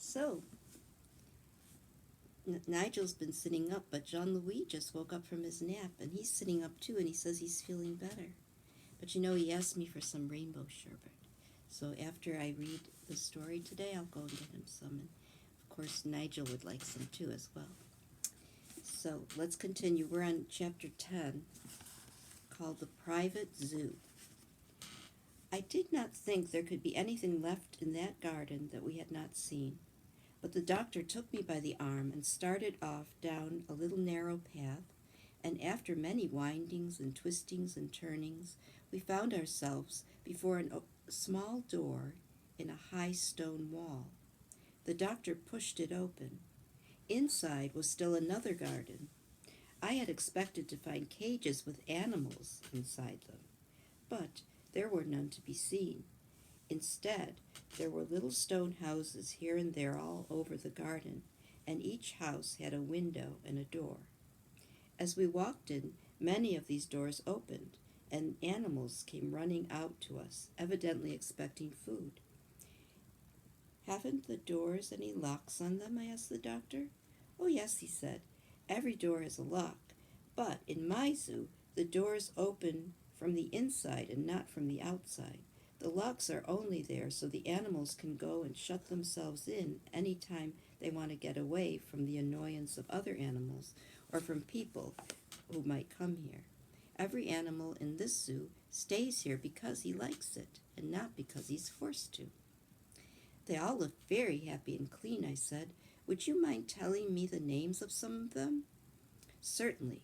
So, Nigel's been sitting up, but Jean-Louis just woke up from his nap, and he's sitting up too, and he says he's feeling better. But he asked me for some rainbow sherbet. So after I read the story today, I'll go and get him some. And of course, Nigel would like some too as well. So let's continue. We're on chapter 10, called The Private Zoo. I did not think there could be anything left in that garden that we had not seen. But the doctor took me by the arm and started off down a little narrow path, and after many windings and twistings and turnings, we found ourselves before a small door in a high stone wall. The doctor pushed it open. Inside was still another garden. I had expected to find cages with animals inside them, but there were none to be seen. Instead, there were little stone houses here and there all over the garden, and each house had a window and a door. As we walked in, many of these doors opened, and animals came running out to us, evidently expecting food. "Haven't the doors any locks on them?" I asked the doctor. "Oh, yes," he said. "Every door has a lock, but in my zoo, the doors open from the inside and not from the outside. The locks are only there so the animals can go and shut themselves in any time they want to get away from the annoyance of other animals or from people who might come here. Every animal in this zoo stays here because he likes it and not because he's forced to." "They all look very happy and clean," I said. "Would you mind telling me the names of some of them?" "Certainly.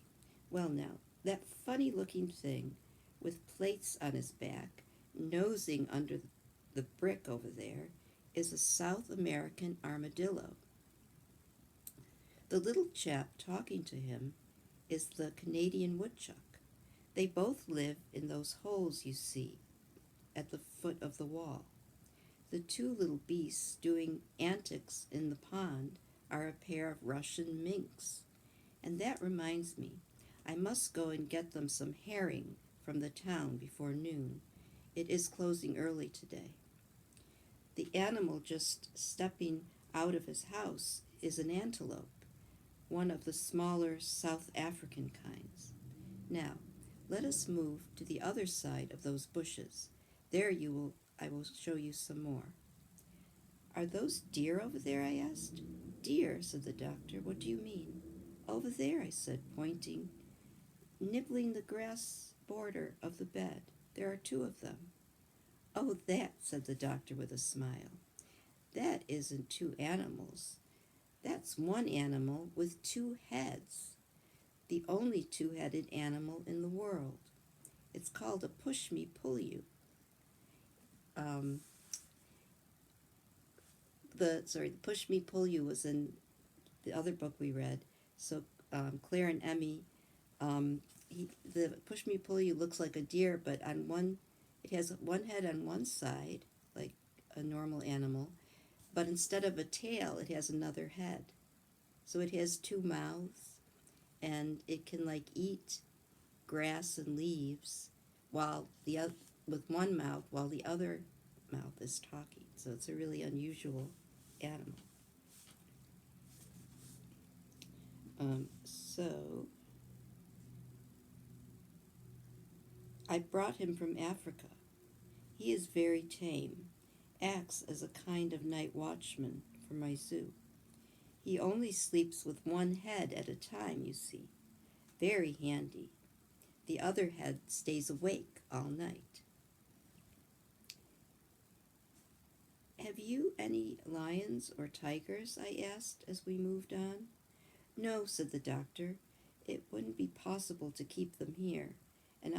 Well now, that funny-looking thing with plates on his back, nosing under the brick over there, is a South American armadillo. The little chap talking to him is the Canadian woodchuck. They both live in those holes you see at the foot of the wall. The two little beasts doing antics in the pond are a pair of Russian minks. And that reminds me, I must go and get them some herring from the town before noon. It is closing early today. The animal just stepping out of his house is an antelope, one of the smaller South African kinds. Now, let us move to the other side of those bushes. There I will show you some more." "Are those deer over there?" I asked. "Deer," said the doctor. "What do you mean?" "Over there," I said, pointing, "nibbling the grass border of the bed. There are two of them." "Oh, that," said the doctor with a smile. "That isn't two animals. That's one animal with two heads. The only two-headed animal in the world. It's called a push-me-pull-you. The push-me-pull-you was in the other book we read. So Claire and Emmy, the push-me-pull-you looks like a deer, but it has one head on one side, like a normal animal, but instead of a tail, it has another head. So it has two mouths, and it can eat grass and leaves with one mouth while the other mouth is talking. So it's a really unusual animal. So I brought him from Africa. He is very tame, acts as a kind of night watchman for my zoo. He only sleeps with one head at a time, you see. Very handy. The other head stays awake all night." "Have you any lions or tigers?" I asked as we moved on. "No," said the doctor. "It wouldn't be possible to keep them here, and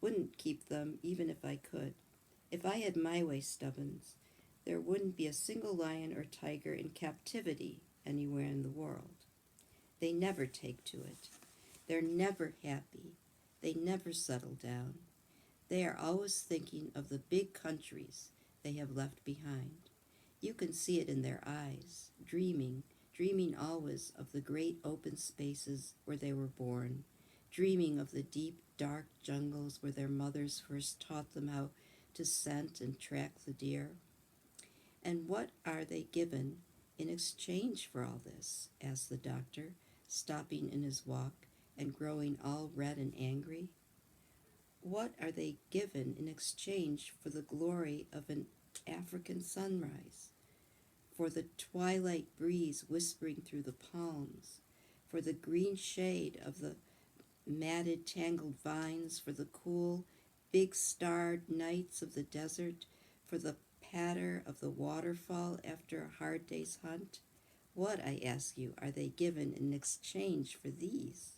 wouldn't keep them even if I could. If I had my way, Stubbins, there wouldn't be a single lion or tiger in captivity anywhere in the world. They never take to it. They're never happy. They never settle down. They are always thinking of the big countries they have left behind. You can see it in their eyes, dreaming always of the great open spaces where they were born, dreaming of the deep, dark jungles where their mothers first taught them how to scent and track the deer. And what are they given in exchange for all this?" asked the doctor, stopping in his walk and growing all red and angry. "What are they given in exchange for the glory of an African sunrise, for the twilight breeze whispering through the palms, for the green shade of the matted, tangled vines, for the cool, big-starred nights of the desert, for the patter of the waterfall after a hard day's hunt? What, I ask you, are they given in exchange for these?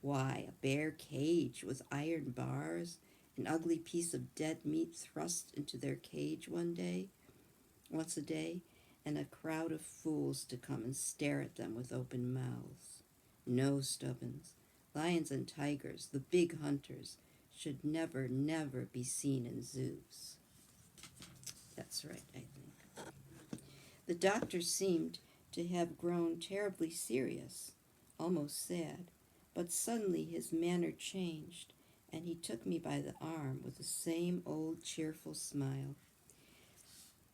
Why, a bare cage with iron bars, an ugly piece of dead meat thrust into their cage once a day, and a crowd of fools to come and stare at them with open mouths. No, Stubbins, lions and tigers, the big hunters, should never, never be seen in zoos." That's right, I think. The doctor seemed to have grown terribly serious, almost sad, but suddenly his manner changed, and he took me by the arm with the same old cheerful smile.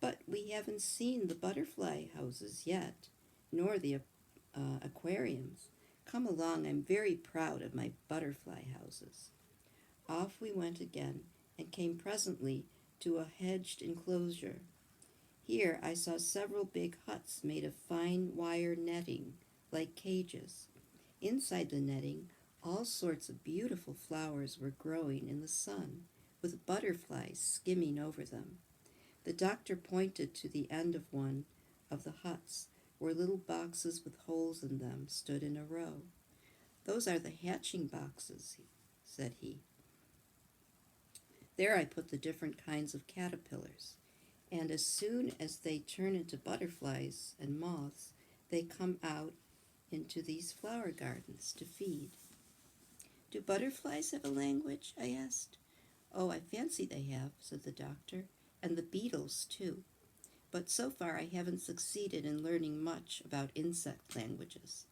"But we haven't seen the butterfly houses yet, nor the aquariums. Come along, I'm very proud of my butterfly houses." Off we went again, and came presently to a hedged enclosure. Here I saw several big huts made of fine wire netting, like cages. Inside the netting, all sorts of beautiful flowers were growing in the sun, with butterflies skimming over them. The doctor pointed to the end of one of the huts, where little boxes with holes in them stood in a row. "Those are the hatching boxes," said he. "There I put the different kinds of caterpillars, and as soon as they turn into butterflies and moths, they come out into these flower gardens to feed." "Do butterflies have a language?" I asked. "Oh, I fancy they have," said the doctor, "and the beetles, too. But so far I haven't succeeded in learning much about insect languages.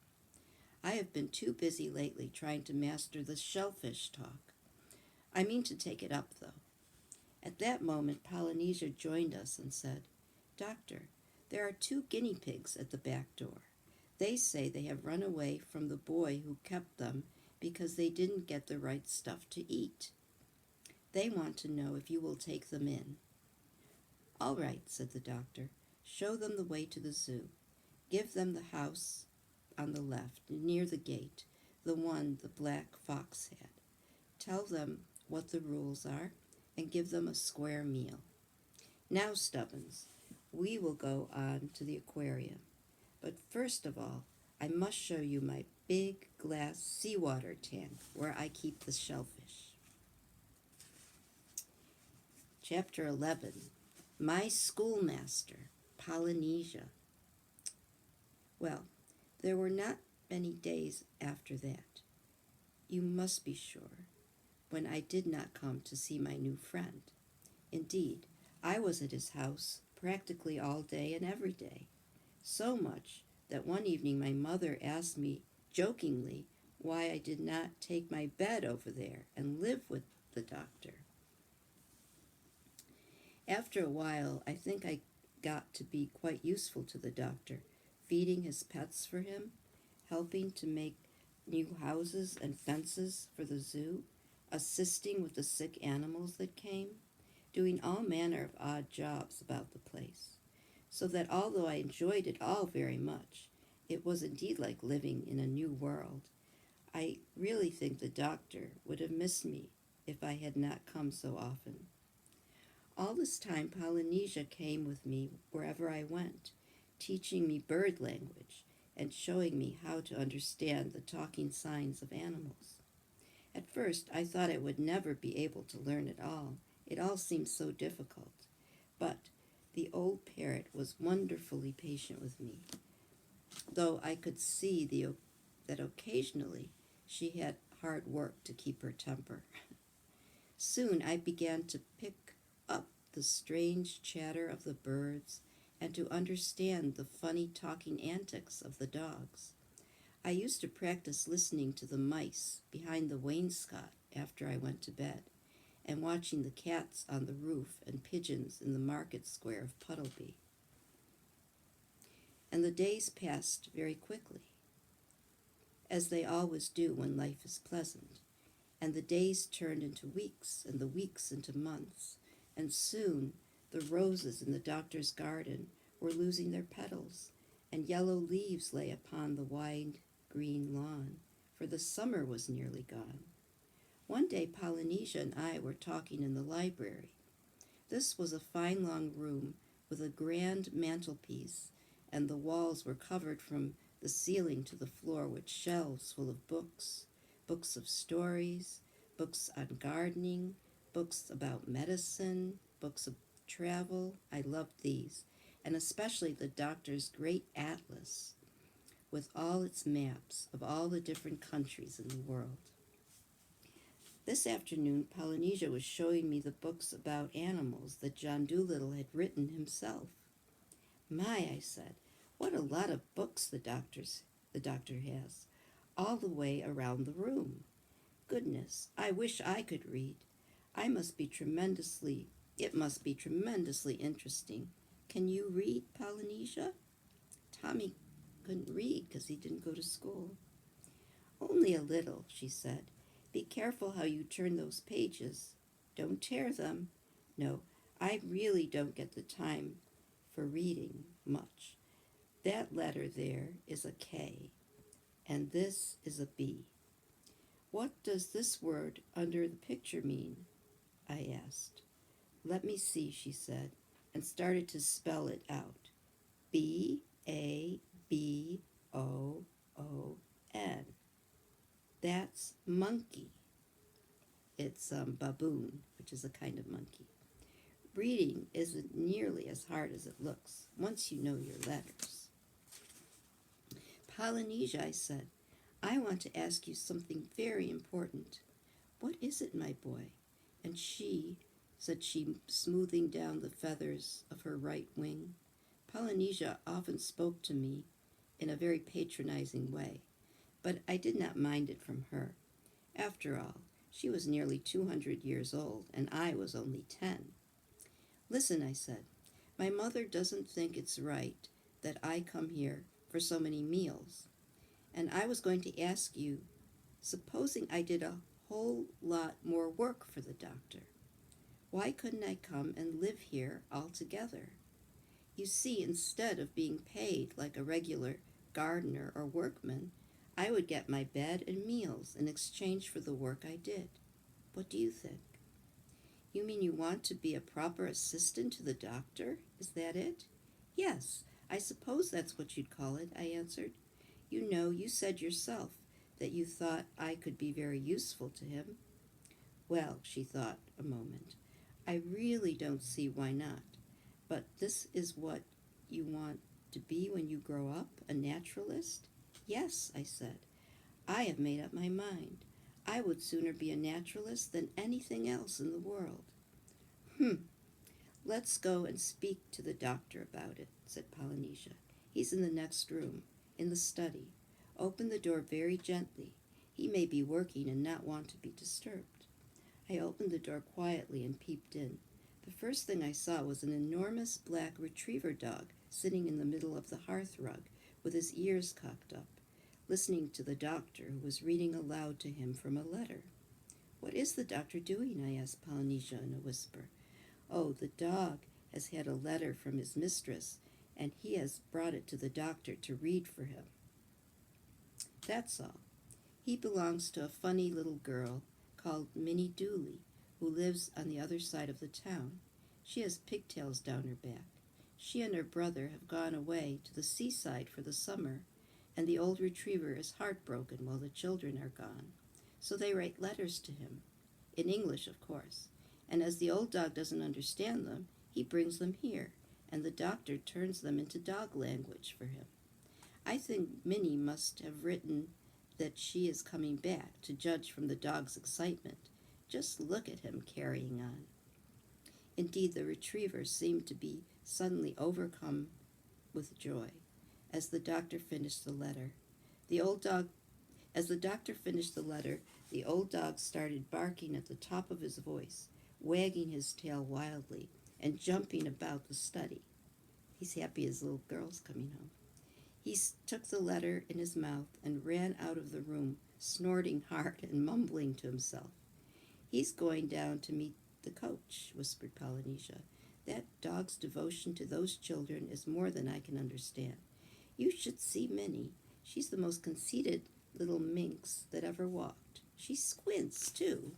I have been too busy lately trying to master the shellfish talk. I mean to take it up, though." At that moment Polynesia joined us and said, "Doctor, there are 2 guinea pigs at the back door. They say they have run away from the boy who kept them because they didn't get the right stuff to eat. They want to know if you will take them in." "All right," said the doctor. "Show them the way to the zoo. Give them the house on the left, near the gate, the one the black fox had. Tell them what the rules are, and give them a square meal. Now, Stubbins, we will go on to the aquarium. But first of all, I must show you my big glass seawater tank where I keep the shellfish." Chapter 11. My Schoolmaster, Polynesia. Well, there were not many days after that, you must be sure, when I did not come to see my new friend. Indeed, I was at his house practically all day and every day, so much that one evening my mother asked me jokingly why I did not take my bed over there and live with the doctor. After a while, I think I got to be quite useful to the doctor, feeding his pets for him, helping to make new houses and fences for the zoo, assisting with the sick animals that came, doing all manner of odd jobs about the place, so that although I enjoyed it all very much, it was indeed like living in a new world. I really think the doctor would have missed me if I had not come so often. All this time Polynesia came with me wherever I went, teaching me bird language and showing me how to understand the talking signs of animals. At first I thought I would never be able to learn it all. It all seemed so difficult. But the old parrot was wonderfully patient with me, though I could see that occasionally she had hard work to keep her temper. Soon I began to pick up the strange chatter of the birds and to understand the funny talking antics of the dogs. I used to practice listening to the mice behind the wainscot after I went to bed, and watching the cats on the roof and pigeons in the market square of Puddleby. and the days passed very quickly, as they always do when life is pleasant, and the days turned into weeks, and the weeks into months, and soon the roses in the doctor's garden were losing their petals, and yellow leaves lay upon the wide green lawn, for the summer was nearly gone. One day Polynesia and I were talking in the library. This was a fine long room with a grand mantelpiece, and the walls were covered from the ceiling to the floor with shelves full of books, books of stories, books on gardening, books about medicine, books of travel. I loved these, and especially the doctor's great atlas with all its maps of all the different countries in the world. This afternoon, Polynesia was showing me the books about animals that John Dolittle had written himself. My, I said, what a lot of books the doctor has, all the way around the room. Goodness, I wish I could read. It must be tremendously interesting. Can you read, Polynesia? Tommy couldn't read because he didn't go to school. Only a little, she said. Be careful how you turn those pages. Don't tear them. No, I really don't get the time for reading much. That letter there is a K, and this is a B. What does this word under the picture mean? I asked. Let me see, she said, and started to spell it out. B-A-B-O-O-N. That's monkey. It's baboon, which is a kind of monkey. Reading isn't nearly as hard as it looks once you know your letters. Polynesia, I said, I want to ask you something very important. What is it, my boy? And said she, smoothing down the feathers of her right wing. Polynesia often spoke to me in a very patronizing way, but I did not mind it from her. After all, she was nearly 200 years old, and I was only 10. Listen, I said, my mother doesn't think it's right that I come here for so many meals, and I was going to ask you, supposing I did a whole lot more work for the doctor, why couldn't I come and live here altogether? You see, instead of being paid like a regular gardener or workman, I would get my bed and meals in exchange for the work I did. What do you think? You mean you want to be a proper assistant to the doctor? Is that it? Yes, I suppose that's what you'd call it, I answered. You know, you said yourself that you thought I could be very useful to him. Well, she thought a moment, I really don't see why not. But this is what you want to be when you grow up, a naturalist? Yes, I said. I have made up my mind. I would sooner be a naturalist than anything else in the world. Let's go and speak to the doctor about it, said Polynesia. He's in the next room, in the study. Open the door very gently. He may be working and not want to be disturbed. I opened the door quietly and peeped in. The first thing I saw was an enormous black retriever dog sitting in the middle of the hearth rug with his ears cocked up, listening to the doctor, who was reading aloud to him from a letter. What is the doctor doing? I asked Polynesia in a whisper. Oh, the dog has had a letter from his mistress, and he has brought it to the doctor to read for him. That's all. He belongs to a funny little girl called Minnie Dooley, who lives on the other side of the town. She has pigtails down her back. She and her brother have gone away to the seaside for the summer, and the old retriever is heartbroken while the children are gone. So they write letters to him, in English, of course, and as the old dog doesn't understand them, he brings them here, and the doctor turns them into dog language for him. I think Minnie must have written that she is coming back, to judge from the dog's excitement. Just look at him carrying on. Indeed, the retriever seemed to be suddenly overcome with joy as the doctor finished the letter. As the doctor finished the letter, the old dog started barking at the top of his voice, wagging his tail wildly, and jumping about the study. He's happy his little girl's coming home. Took the letter in his mouth and ran out of the room, snorting hard and mumbling to himself. "He's going down to meet the coach," whispered Polynesia. "That dog's devotion to those children is more than I can understand. You should see Minnie. She's the most conceited little minx that ever walked. She squints, too."